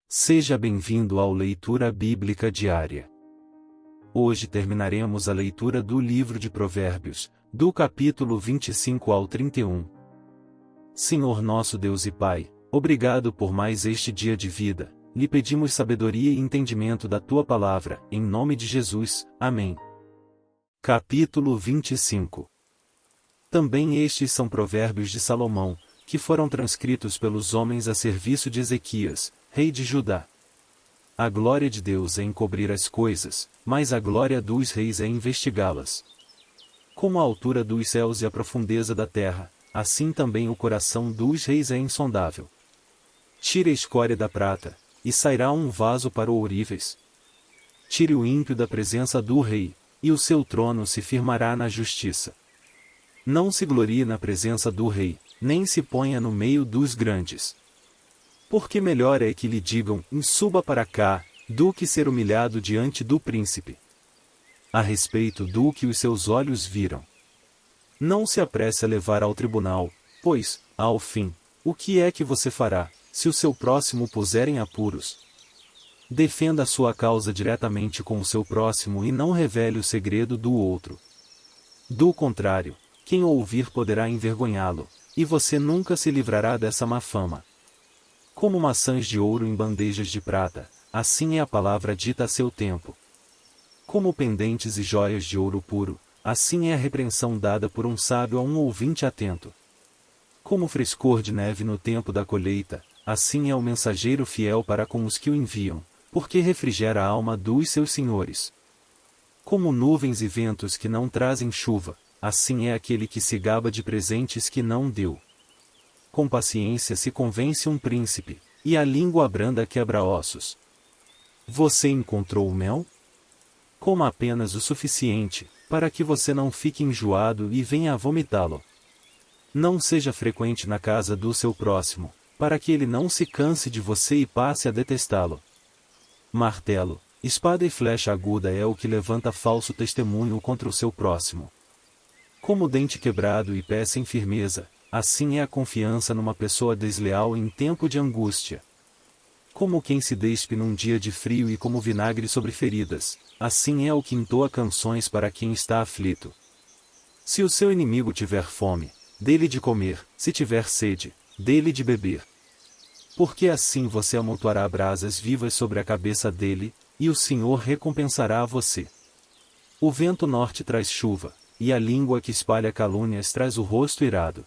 Seja bem-vindo ao Leitura Bíblica Diária. Hoje terminaremos a leitura do livro de Provérbios, do capítulo 25 ao 31. Senhor nosso Deus e Pai, obrigado por mais este dia de vida, lhe pedimos sabedoria e entendimento da Tua palavra, em nome de Jesus, amém. Capítulo 25. Também estes são provérbios de Salomão, que foram transcritos pelos homens a serviço de Ezequias, rei de Judá. A glória de Deus é encobrir as coisas, mas a glória dos reis é investigá-las. Como a altura dos céus e a profundeza da terra, assim também o coração dos reis é insondável. Tire a escória da prata, e sairá um vaso para o ourives. Tire o ímpio da presença do rei, e o seu trono se firmará na justiça. Não se glorie na presença do rei, nem se ponha no meio dos grandes. Porque melhor é que lhe digam, suba para cá, do que ser humilhado diante do príncipe. A respeito do que os seus olhos viram. Não se apresse a levar ao tribunal, pois, ao fim, o que é que você fará, se o seu próximo puser em apuros? Defenda a sua causa diretamente com o seu próximo e não revele o segredo do outro. Do contrário, quem o ouvir poderá envergonhá-lo, e você nunca se livrará dessa má fama. Como maçãs de ouro em bandejas de prata, assim é a palavra dita a seu tempo. Como pendentes e joias de ouro puro, assim é a repreensão dada por um sábio a um ouvinte atento. Como frescor de neve no tempo da colheita, assim é o mensageiro fiel para com os que o enviam, porque refrigera a alma dos seus senhores. Como nuvens e ventos que não trazem chuva, assim é aquele que se gaba de presentes que não deu. Com paciência se convence um príncipe, e a língua branda quebra ossos. Você encontrou o mel? Coma apenas o suficiente, para que você não fique enjoado e venha a vomitá-lo. Não seja frequente na casa do seu próximo, para que ele não se canse de você e passe a detestá-lo. Martelo, espada e flecha aguda é o que levanta falso testemunho contra o seu próximo. Como dente quebrado e pé sem firmeza, assim é a confiança numa pessoa desleal em tempo de angústia. Como quem se despe num dia de frio e como vinagre sobre feridas, assim é o que entoa canções para quem está aflito. Se o seu inimigo tiver fome, dê-lhe de comer, se tiver sede, dê-lhe de beber. Porque assim você amontoará brasas vivas sobre a cabeça dele, e o Senhor recompensará a você. O vento norte traz chuva, e a língua que espalha calúnias traz o rosto irado.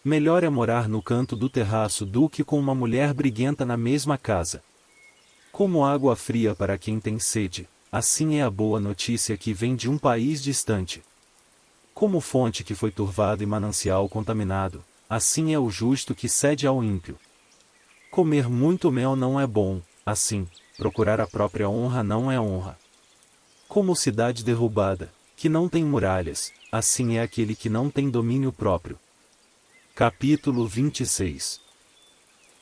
Melhor é morar no canto do terraço do que com uma mulher briguenta na mesma casa. Como água fria para quem tem sede, assim é a boa notícia que vem de um país distante. Como fonte que foi turvada e manancial contaminado, assim é o justo que cede ao ímpio. Comer muito mel não é bom, assim, procurar a própria honra não é honra. Como cidade derrubada, que não tem muralhas, assim é aquele que não tem domínio próprio. Capítulo 26.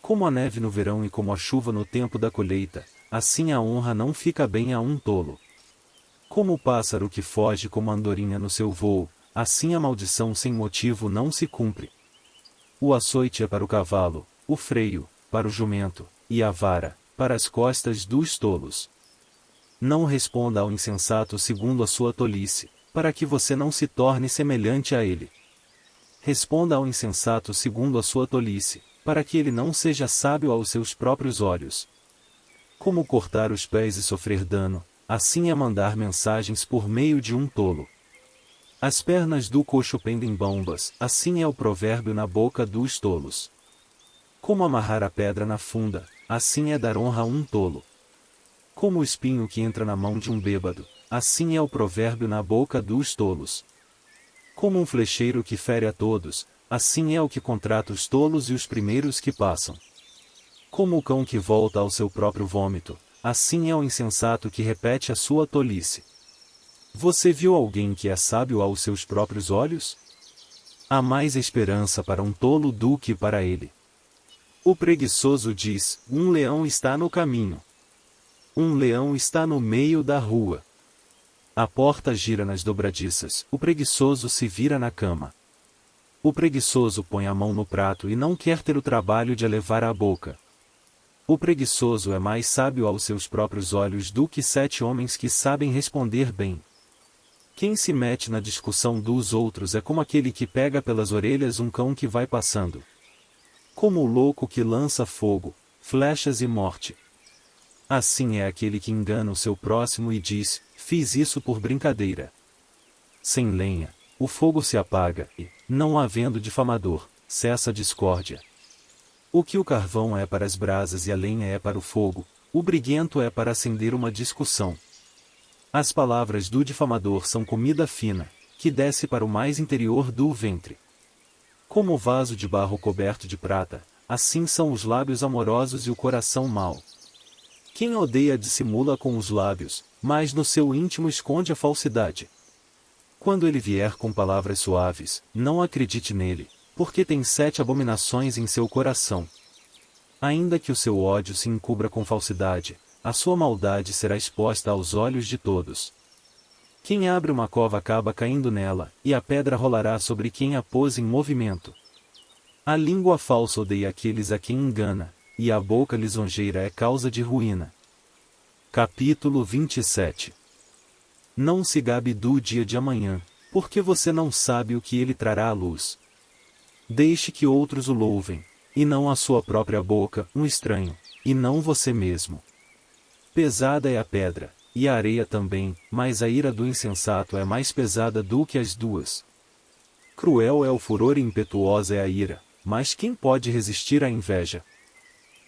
Como a neve no verão e como a chuva no tempo da colheita, assim a honra não fica bem a um tolo. Como o pássaro que foge como a andorinha no seu voo, assim a maldição sem motivo não se cumpre. O açoite é para o cavalo, o freio, para o jumento, e a vara, para as costas dos tolos. Não responda ao insensato segundo a sua tolice, para que você não se torne semelhante a ele. Responda ao insensato segundo a sua tolice, para que ele não seja sábio aos seus próprios olhos. Como cortar os pés e sofrer dano, assim é mandar mensagens por meio de um tolo. As pernas do coxo pendem bombas, assim é o provérbio na boca dos tolos. Como amarrar a pedra na funda, assim é dar honra a um tolo. Como o espinho que entra na mão de um bêbado, assim é o provérbio na boca dos tolos. Como um flecheiro que fere a todos, assim é o que contrata os tolos e os primeiros que passam. Como o cão que volta ao seu próprio vômito, assim é o insensato que repete a sua tolice. Você viu alguém que é sábio aos seus próprios olhos? Há mais esperança para um tolo do que para ele. O preguiçoso diz, um leão está no caminho. Um leão está no meio da rua. A porta gira nas dobradiças, o preguiçoso se vira na cama. O preguiçoso põe a mão no prato e não quer ter o trabalho de a levar à boca. O preguiçoso é mais sábio aos seus próprios olhos do que 7 homens que sabem responder bem. Quem se mete na discussão dos outros é como aquele que pega pelas orelhas um cão que vai passando. Como o louco que lança fogo, flechas e morte. Assim é aquele que engana o seu próximo e diz: fiz isso por brincadeira. Sem lenha, o fogo se apaga, e, não havendo difamador, cessa a discórdia. O que o carvão é para as brasas e a lenha é para o fogo, o briguento é para acender uma discussão. As palavras do difamador são comida fina, que desce para o mais interior do ventre. Como o vaso de barro coberto de prata, assim são os lábios amorosos e o coração mau. Quem odeia dissimula com os lábios, mas no seu íntimo esconde a falsidade. Quando ele vier com palavras suaves, não acredite nele, porque tem 7 abominações em seu coração. Ainda que o seu ódio se encubra com falsidade, a sua maldade será exposta aos olhos de todos. Quem abre uma cova acaba caindo nela, e a pedra rolará sobre quem a pôs em movimento. A língua falsa odeia aqueles a quem engana, e a boca lisonjeira é causa de ruína. Capítulo 27. Não se gabe do dia de amanhã, porque você não sabe o que ele trará à luz. Deixe que outros o louvem, e não a sua própria boca, um estranho, e não você mesmo. Pesada é a pedra, e a areia também, mas a ira do insensato é mais pesada do que as duas. Cruel é o furor e impetuosa é a ira, mas quem pode resistir à inveja?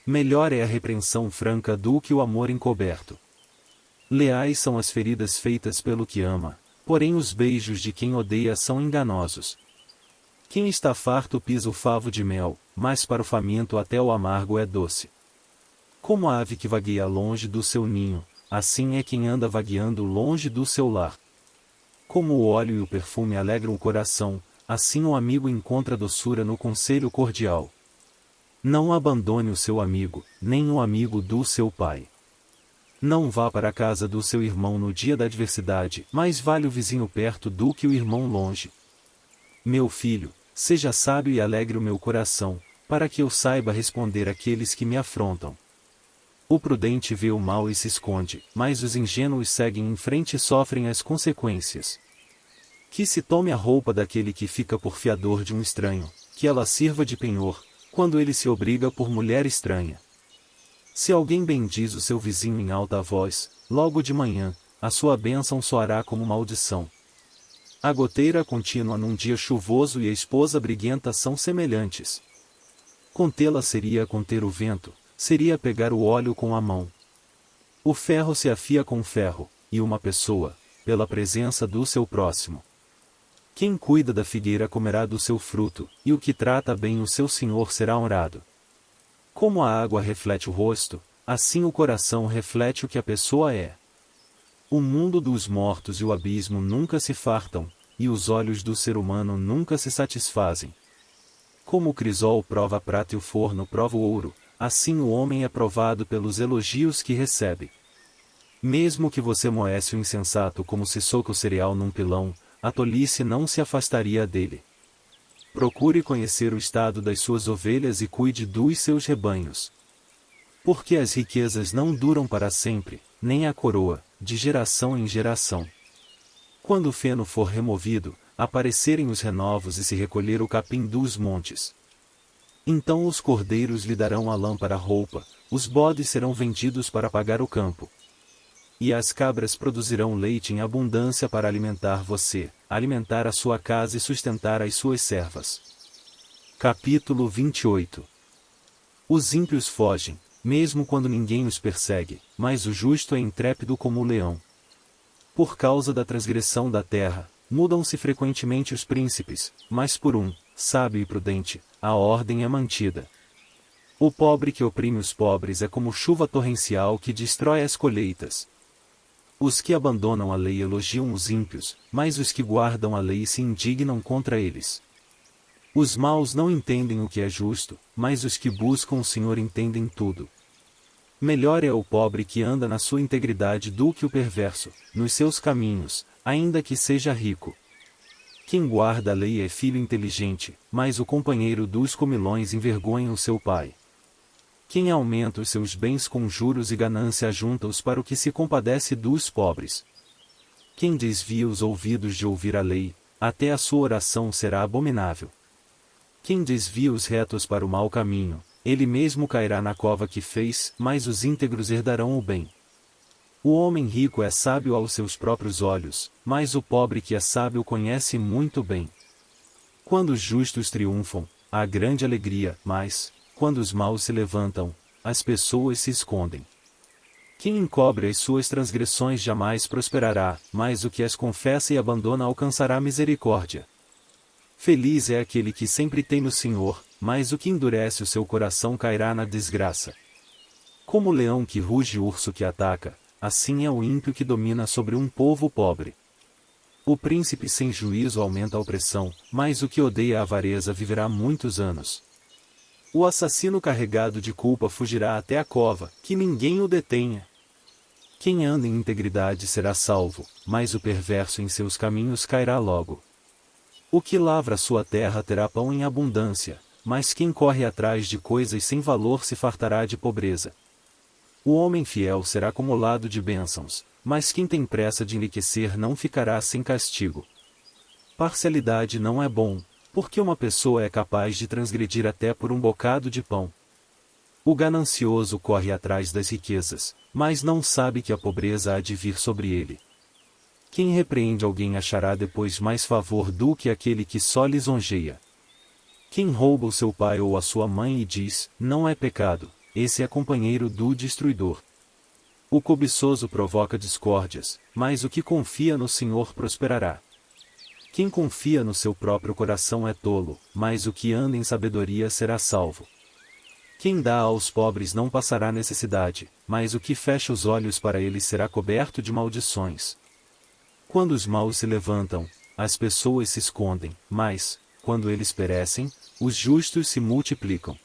Melhor é a repreensão franca do que o amor encoberto. Leais são as feridas feitas pelo que ama, porém os beijos de quem odeia são enganosos. Quem está farto pisa o favo de mel, mas para o faminto até o amargo é doce. Como a ave que vagueia longe do seu ninho, assim é quem anda vagueando longe do seu lar. Como o óleo e o perfume alegram o coração, assim o amigo encontra doçura no conselho cordial. Não abandone o seu amigo, nem o amigo do seu pai. Não vá para a casa do seu irmão no dia da adversidade, mais vale o vizinho perto do que o irmão longe. Meu filho, seja sábio e alegre o meu coração, para que eu saiba responder àqueles que me afrontam. O prudente vê o mal e se esconde, mas os ingênuos seguem em frente e sofrem as consequências. Que se tome a roupa daquele que fica por fiador de um estranho, que ela sirva de penhor, quando ele se obriga por mulher estranha. Se alguém bendiz o seu vizinho em alta voz, logo de manhã, a sua bênção soará como maldição. A goteira contínua num dia chuvoso e a esposa briguenta são semelhantes. Contê-la seria conter o vento, seria pegar o óleo com a mão. O ferro se afia com o ferro, e uma pessoa, pela presença do seu próximo. Quem cuida da figueira comerá do seu fruto, e o que trata bem o seu senhor será honrado. Como a água reflete o rosto, assim o coração reflete o que a pessoa é. O mundo dos mortos e o abismo nunca se fartam, e os olhos do ser humano nunca se satisfazem. Como o crisol prova a prata e o forno prova o ouro, assim o homem é provado pelos elogios que recebe. Mesmo que você moesse o insensato como se soca o cereal num pilão, a tolice não se afastaria dele. Procure conhecer o estado das suas ovelhas e cuide dos seus rebanhos. Porque as riquezas não duram para sempre, nem a coroa, de geração em geração. Quando o feno for removido, aparecerem os renovos e se recolher o capim dos montes. Então os cordeiros lhe darão a lã para a roupa, os bodes serão vendidos para pagar o campo. E as cabras produzirão leite em abundância para alimentar você, alimentar a sua casa e sustentar as suas servas. Capítulo 28. Os ímpios fogem, mesmo quando ninguém os persegue, mas o justo é intrépido como o leão. Por causa da transgressão da terra, mudam-se frequentemente os príncipes, mas por um, sábio e prudente, a ordem é mantida. O pobre que oprime os pobres é como chuva torrencial que destrói as colheitas. Os que abandonam a lei elogiam os ímpios, mas os que guardam a lei se indignam contra eles. Os maus não entendem o que é justo, mas os que buscam o Senhor entendem tudo. Melhor é o pobre que anda na sua integridade do que o perverso, nos seus caminhos, ainda que seja rico. Quem guarda a lei é filho inteligente, mas o companheiro dos comilões envergonha o seu pai. Quem aumenta os seus bens com juros e ganância ajunta-os para o que se compadece dos pobres. Quem desvia os ouvidos de ouvir a lei, até a sua oração será abominável. Quem desvia os retos para o mau caminho, ele mesmo cairá na cova que fez, mas os íntegros herdarão o bem. O homem rico é sábio aos seus próprios olhos, mas o pobre que é sábio conhece muito bem. Quando os justos triunfam, há grande alegria, mas, quando os maus se levantam, as pessoas se escondem. Quem encobre as suas transgressões jamais prosperará, mas o que as confessa e abandona alcançará misericórdia. Feliz é aquele que sempre tem no Senhor, mas o que endurece o seu coração cairá na desgraça. Como o leão que ruge e o urso que ataca, assim é o ímpio que domina sobre um povo pobre. O príncipe sem juízo aumenta a opressão, mas o que odeia a avareza viverá muitos anos. O assassino carregado de culpa fugirá até a cova, que ninguém o detenha. Quem anda em integridade será salvo, mas o perverso em seus caminhos cairá logo. O que lavra sua terra terá pão em abundância, mas quem corre atrás de coisas sem valor se fartará de pobreza. O homem fiel será acumulado de bênçãos, mas quem tem pressa de enriquecer não ficará sem castigo. Parcialidade não é bom, porque uma pessoa é capaz de transgredir até por um bocado de pão. O ganancioso corre atrás das riquezas, mas não sabe que a pobreza há de vir sobre ele. Quem repreende alguém achará depois mais favor do que aquele que só lisonjeia. Quem rouba o seu pai ou a sua mãe e diz, não é pecado, esse é companheiro do destruidor. O cobiçoso provoca discórdias, mas o que confia no Senhor prosperará. Quem confia no seu próprio coração é tolo, mas o que anda em sabedoria será salvo. Quem dá aos pobres não passará necessidade, mas o que fecha os olhos para eles será coberto de maldições. Quando os maus se levantam, as pessoas se escondem, mas, quando eles perecem, os justos se multiplicam.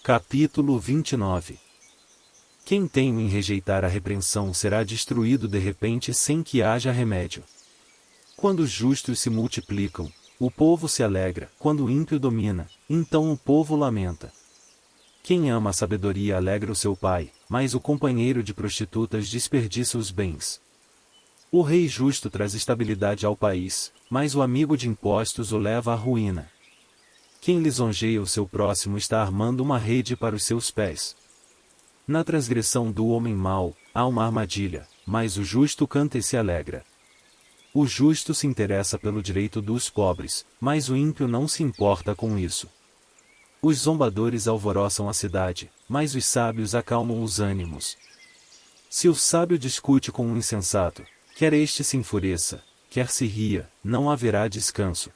Capítulo 29. Quem teme em rejeitar a repreensão será destruído de repente sem que haja remédio. Quando os justos se multiplicam, o povo se alegra, quando o ímpio domina, então o povo lamenta. Quem ama a sabedoria alegra o seu pai, mas o companheiro de prostitutas desperdiça os bens. O rei justo traz estabilidade ao país, mas o amigo de impostos o leva à ruína. Quem lisonjeia o seu próximo está armando uma rede para os seus pés. Na transgressão do homem mau, há uma armadilha, mas o justo canta e se alegra. O justo se interessa pelo direito dos pobres, mas o ímpio não se importa com isso. Os zombadores alvoroçam a cidade, mas os sábios acalmam os ânimos. Se o sábio discute com um insensato, quer este se enfureça, quer se ria, não haverá descanso.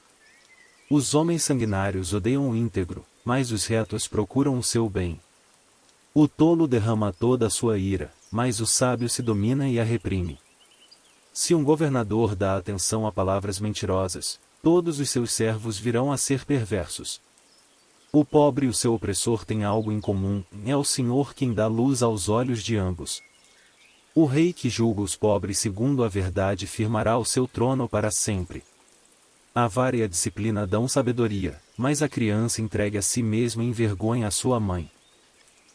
Os homens sanguinários odeiam o íntegro, mas os retos procuram o seu bem. O tolo derrama toda a sua ira, mas o sábio se domina e a reprime. Se um governador dá atenção a palavras mentirosas, todos os seus servos virão a ser perversos. O pobre e o seu opressor têm algo em comum, é o Senhor quem dá luz aos olhos de ambos. O rei que julga os pobres segundo a verdade firmará o seu trono para sempre. A vara e a disciplina dão sabedoria, mas a criança entregue a si mesma envergonha a sua mãe.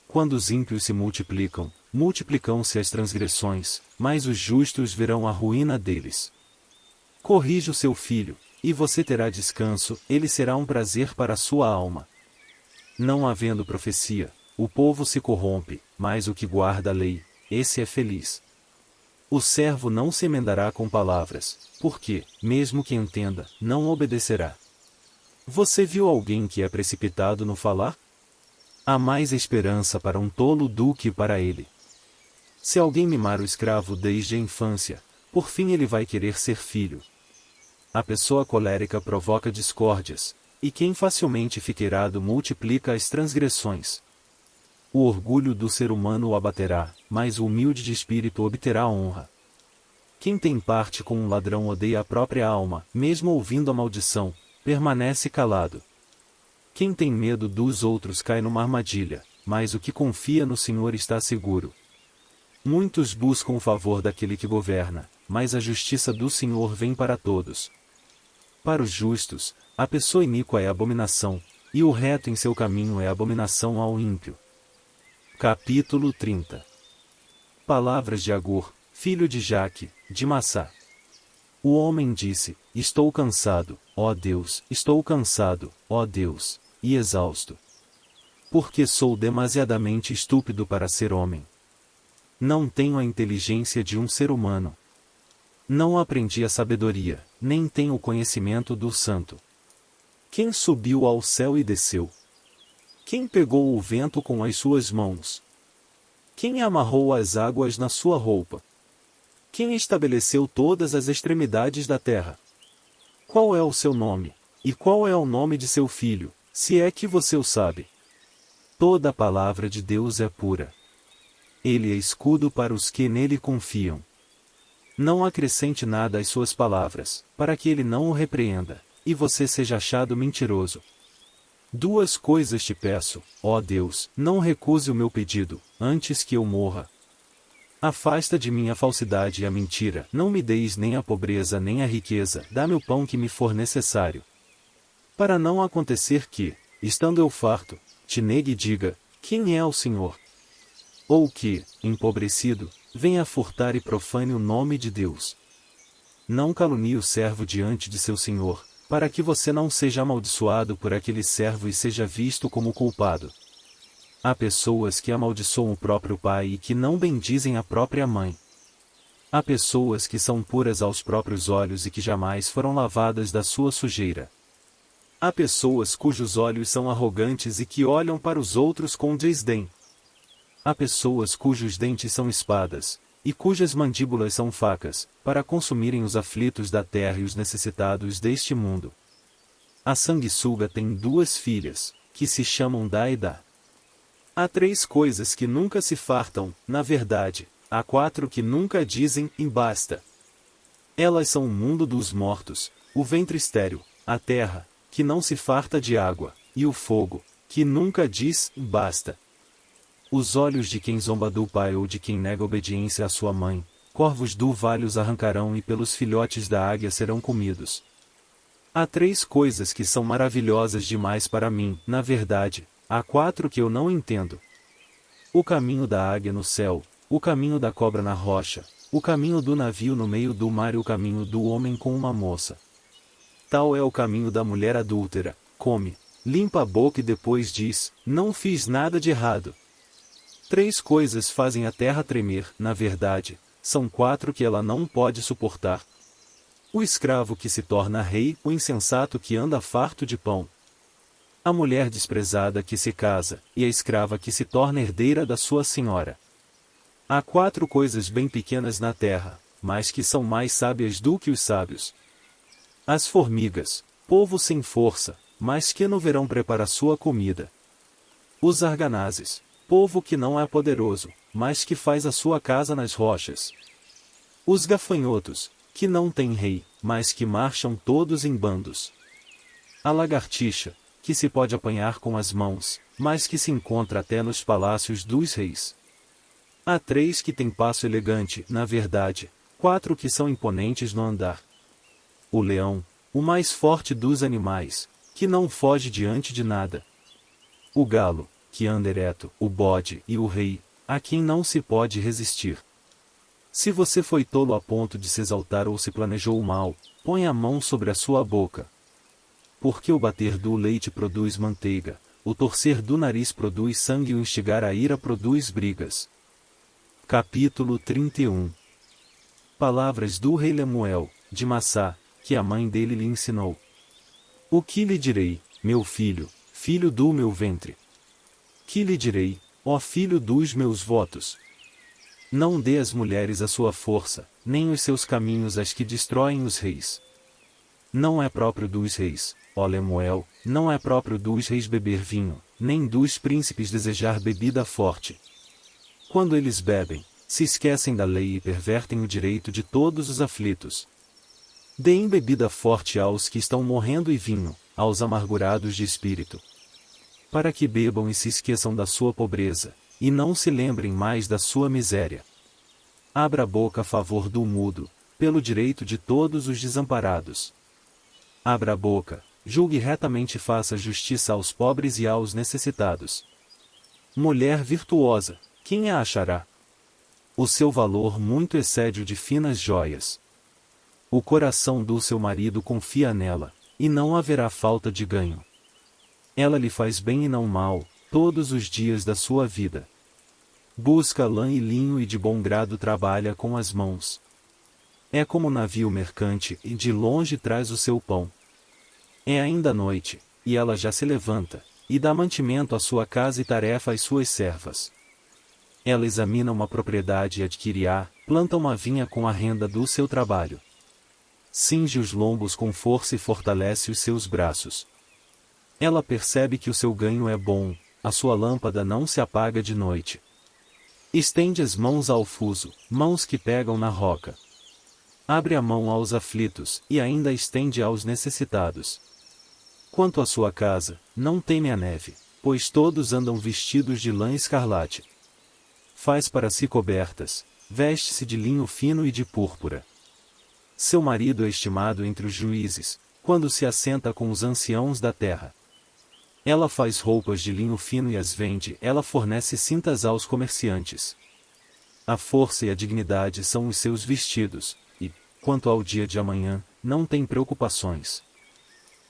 Quando os ímpios se multiplicam, multiplicam-se as transgressões, mas os justos verão a ruína deles. Corrija o seu filho, e você terá descanso, ele será um prazer para a sua alma. Não havendo profecia, o povo se corrompe, mas o que guarda a lei, esse é feliz. O servo não se emendará com palavras, porque, mesmo que entenda, não obedecerá. Você viu alguém que é precipitado no falar? Há mais esperança para um tolo do que para ele. Se alguém mimar o escravo desde a infância, por fim ele vai querer ser filho. A pessoa colérica provoca discórdias, e quem facilmente fica irado multiplica as transgressões. O orgulho do ser humano o abaterá, mas o humilde de espírito obterá honra. Quem tem parte com um ladrão odeia a própria alma, mesmo ouvindo a maldição, permanece calado. Quem tem medo dos outros cai numa armadilha, mas o que confia no Senhor está seguro. Muitos buscam o favor daquele que governa, mas a justiça do Senhor vem para todos. Para os justos, a pessoa iníqua é abominação, e o reto em seu caminho é abominação ao ímpio. Capítulo 30. Palavras de Agur, filho de Jaque, de Massá. O homem disse: Estou cansado, ó Deus, estou cansado, ó Deus, e exausto. Porque sou demasiadamente estúpido para ser homem. Não tenho a inteligência de um ser humano. Não aprendi a sabedoria, nem tenho o conhecimento do santo. Quem subiu ao céu e desceu? Quem pegou o vento com as suas mãos? Quem amarrou as águas na sua roupa? Quem estabeleceu todas as extremidades da terra? Qual é o seu nome? E qual é o nome de seu filho, se é que você o sabe? Toda a palavra de Deus é pura. Ele é escudo para os que nele confiam. Não acrescente nada às suas palavras, para que ele não o repreenda, e você seja achado mentiroso. Duas coisas te peço, ó Deus, não recuse o meu pedido, antes que eu morra. Afasta de mim a falsidade e a mentira, não me deis nem a pobreza nem a riqueza, dá-me o pão que me for necessário. Para não acontecer que, estando eu farto, te negue e diga, quem é o Senhor? Ou que, empobrecido, venha furtar e profane o nome de Deus. Não calunie o servo diante de seu senhor, para que você não seja amaldiçoado por aquele servo e seja visto como culpado. Há pessoas que amaldiçoam o próprio pai e que não bendizem a própria mãe. Há pessoas que são puras aos próprios olhos e que jamais foram lavadas da sua sujeira. Há pessoas cujos olhos são arrogantes e que olham para os outros com desdém. Há pessoas cujos dentes são espadas, e cujas mandíbulas são facas, para consumirem os aflitos da terra e os necessitados deste mundo. A sanguessuga tem duas filhas, que se chamam Dá e Dá. Há três coisas que nunca se fartam, na verdade, há quatro que nunca dizem e basta. Elas são o mundo dos mortos, o ventre estéril, a terra, que não se farta de água, e o fogo, que nunca diz e basta. Os olhos de quem zomba do pai ou de quem nega obediência à sua mãe, corvos do vale os arrancarão e pelos filhotes da águia serão comidos. Há três coisas que são maravilhosas demais para mim, na verdade, há quatro que eu não entendo. O caminho da águia no céu, o caminho da cobra na rocha, o caminho do navio no meio do mar e o caminho do homem com uma moça. Tal é o caminho da mulher adúltera, come, limpa a boca e depois diz, não fiz nada de errado. Três coisas fazem a terra tremer, na verdade, são quatro que ela não pode suportar. O escravo que se torna rei, o insensato que anda farto de pão. A mulher desprezada que se casa, e a escrava que se torna herdeira da sua senhora. Há quatro coisas bem pequenas na terra, mas que são mais sábias do que os sábios. As formigas, povo sem força, mas que no verão prepara sua comida. Os arganazes, povo que não é poderoso, mas que faz a sua casa nas rochas. Os gafanhotos, que não têm rei, mas que marcham todos em bandos. A lagartixa, que se pode apanhar com as mãos, mas que se encontra até nos palácios dos reis. Há três que têm passo elegante, na verdade, quatro que são imponentes no andar. O leão, o mais forte dos animais, que não foge diante de nada. O galo, que anda ereto, o bode e o rei, a quem não se pode resistir. Se você foi tolo a ponto de se exaltar ou se planejou o mal, põe a mão sobre a sua boca. Porque o bater do leite produz manteiga, o torcer do nariz produz sangue e o instigar a ira produz brigas. Capítulo 31. Palavras do rei Lemuel, de Massá, que a mãe dele lhe ensinou. O que lhe direi, meu filho, filho do meu ventre? Que lhe direi, ó filho dos meus votos? Não dê às mulheres a sua força, nem os seus caminhos às que destroem os reis. Não é próprio dos reis, ó Lemuel, não é próprio dos reis beber vinho, nem dos príncipes desejar bebida forte. Quando eles bebem, se esquecem da lei e pervertem o direito de todos os aflitos. Deem bebida forte aos que estão morrendo e vinho, aos amargurados de espírito. Para que bebam e se esqueçam da sua pobreza, e não se lembrem mais da sua miséria. Abra a boca a favor do mudo, pelo direito de todos os desamparados. Abra a boca, julgue retamente e faça justiça aos pobres e aos necessitados. Mulher virtuosa, quem a achará? O seu valor muito excede o de finas joias. O coração do seu marido confia nela, e não haverá falta de ganho. Ela lhe faz bem e não mal, todos os dias da sua vida. Busca lã e linho e de bom grado trabalha com as mãos. É como um navio mercante e de longe traz o seu pão. É ainda noite, e ela já se levanta, e dá mantimento à sua casa e tarefa às suas servas. Ela examina uma propriedade e adquire-a, planta uma vinha com a renda do seu trabalho. Cinge os lombos com força e fortalece os seus braços. Ela percebe que o seu ganho é bom, a sua lâmpada não se apaga de noite. Estende as mãos ao fuso, mãos que pegam na roca. Abre a mão aos aflitos, e ainda estende aos necessitados. Quanto à sua casa, não teme a neve, pois todos andam vestidos de lã escarlate. Faz para si cobertas, veste-se de linho fino e de púrpura. Seu marido é estimado entre os juízes, quando se assenta com os anciãos da terra. Ela faz roupas de linho fino e as vende, ela fornece cintas aos comerciantes. A força e a dignidade são os seus vestidos, e, quanto ao dia de amanhã, não tem preocupações.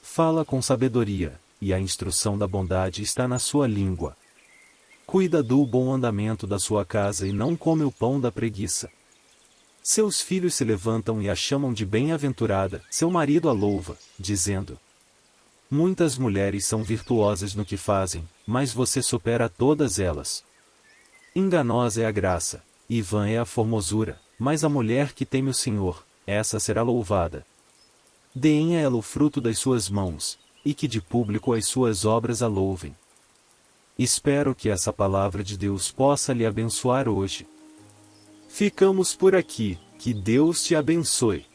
Fala com sabedoria, e a instrução da bondade está na sua língua. Cuida do bom andamento da sua casa e não come o pão da preguiça. Seus filhos se levantam e a chamam de bem-aventurada, seu marido a louva, dizendo: muitas mulheres são virtuosas no que fazem, mas você supera todas elas. Enganosa é a graça, e vã é a formosura, mas a mulher que teme o Senhor, essa será louvada. Deem a ela o fruto das suas mãos, e que de público as suas obras a louvem. Espero que essa palavra de Deus possa lhe abençoar hoje. Ficamos por aqui, que Deus te abençoe.